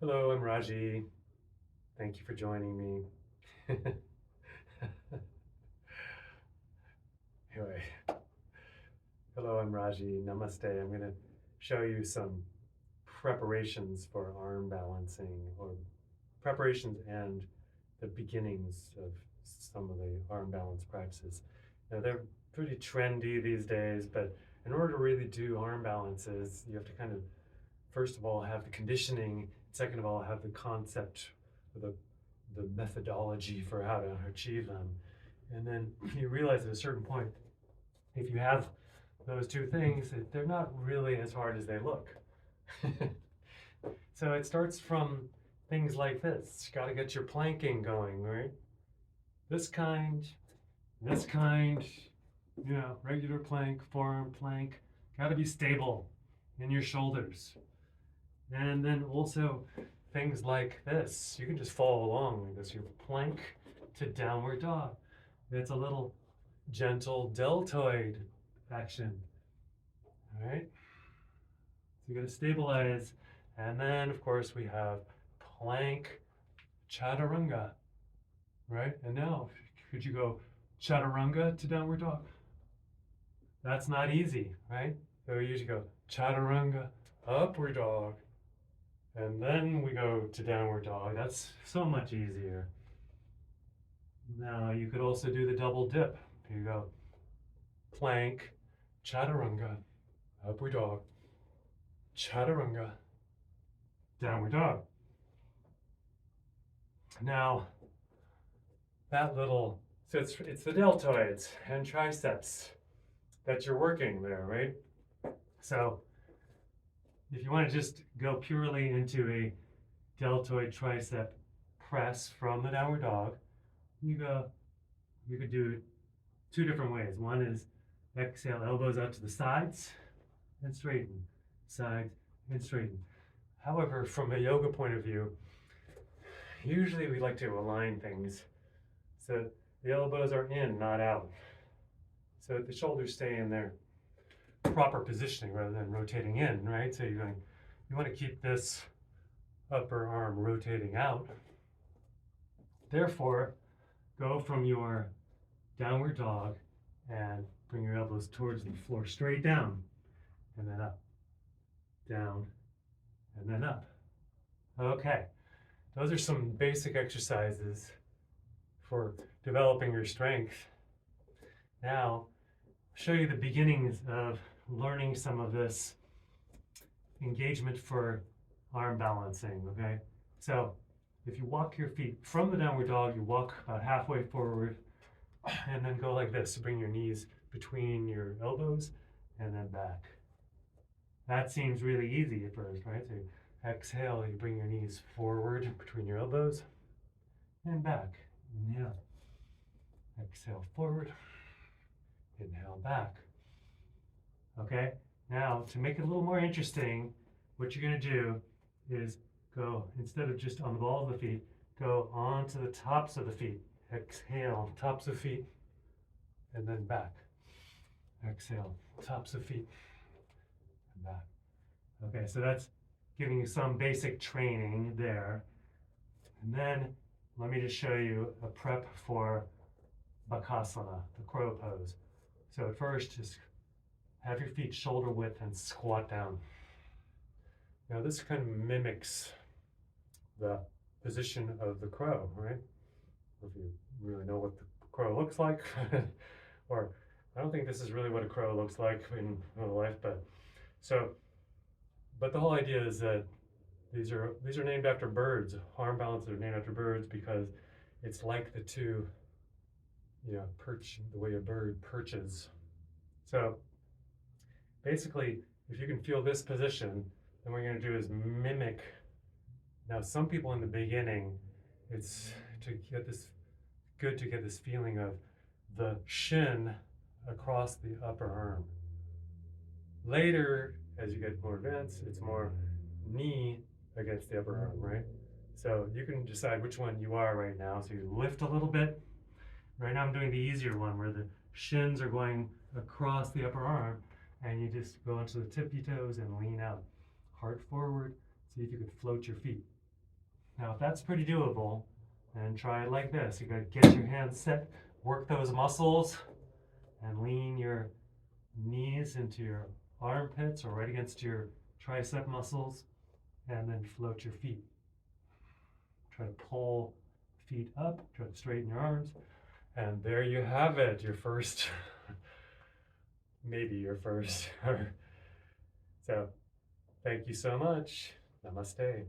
Hello, I'm Raji. Thank you for joining me. Anyway, hello, I'm Raji. Namaste. I'm going to show you some preparations for arm balancing, or preparations and the beginnings of some of the arm balance practices. Now, they're pretty trendy these days, but in order to really do arm balances, you have to kind of, first of all, have the conditioning. Second of all, have the concept, the methodology for how to achieve them. And then you realize at a certain point, if you have those two things, they're not really as hard as they look. So it starts from things like this. You got to get your planking going, right? This kind, regular plank, forearm plank, got to be stable in your shoulders. And then also things like this. You can just follow along like this. Your plank to downward dog. It's a little gentle deltoid action. All right. So you got to stabilize. And then, of course, we have plank chaturanga. Right? And now, could you go chaturanga to downward dog? That's not easy, right? So you usually go chaturanga, upward dog, and then we go to downward dog. That's so much easier. Now you could also do the double dip. Here you go. Plank, chaturanga, upward dog, chaturanga, downward dog. Now, that little, so it's the deltoids and triceps that you're working there, right? So if you want to just go purely into a deltoid tricep press from the downward dog, you could do it two different ways. One is exhale, elbows out to the sides and straighten, sides and straighten. However, from a yoga point of view, usually we like to align things so the elbows are in, not out. So the shoulders stay in their proper positioning rather than rotating in, right? So you want to keep this upper arm rotating out. Therefore, go from your downward dog and bring your elbows towards the floor, straight down, and then up, down, and then up. Okay, those are some basic exercises for developing your strength. Now, I'll show you the beginnings of learning some of this engagement for arm balancing, okay? So if you walk your feet from the downward dog, you walk about halfway forward and then go like this. So bring your knees between your elbows and then back. That seems really easy at first, right? So you exhale, you bring your knees forward between your elbows and back. Inhale, exhale forward, inhale back. Okay, now to make it a little more interesting, what you're going to do is go, instead of just on the ball of the feet, go onto the tops of the feet. Exhale, tops of feet, and then back. Exhale, tops of feet, and back. Okay, so that's giving you some basic training there. And then let me just show you a prep for Bakasana, the crow pose. So at first, just have your feet shoulder width and squat down. Now this kind of mimics the position of the crow, right? If you really know what the crow looks like, or I don't think this is really what a crow looks like in real life, but the whole idea is that these are named after birds. Arm balances are named after birds because it's like the two, perch, the way a bird perches. So basically, if you can feel this position, then what you're going to do is mimic. Now, some people in the beginning, it's good to get this feeling of the shin across the upper arm. Later, as you get more advanced, it's more knee against the upper arm, right? So you can decide which one you are right now. So you lift a little bit. Right now I'm doing the easier one where the shins are going across the upper arm, and you just go onto the tippy toes and lean out. Heart forward. See if you can float your feet. Now, if that's pretty doable, then try it like this. You gotta get your hands set, work those muscles, and lean your knees into your armpits or right against your tricep muscles, and then float your feet. Try to pull feet up, try to straighten your arms, and there you have it, your first, maybe your first. So, thank you so much. Namaste.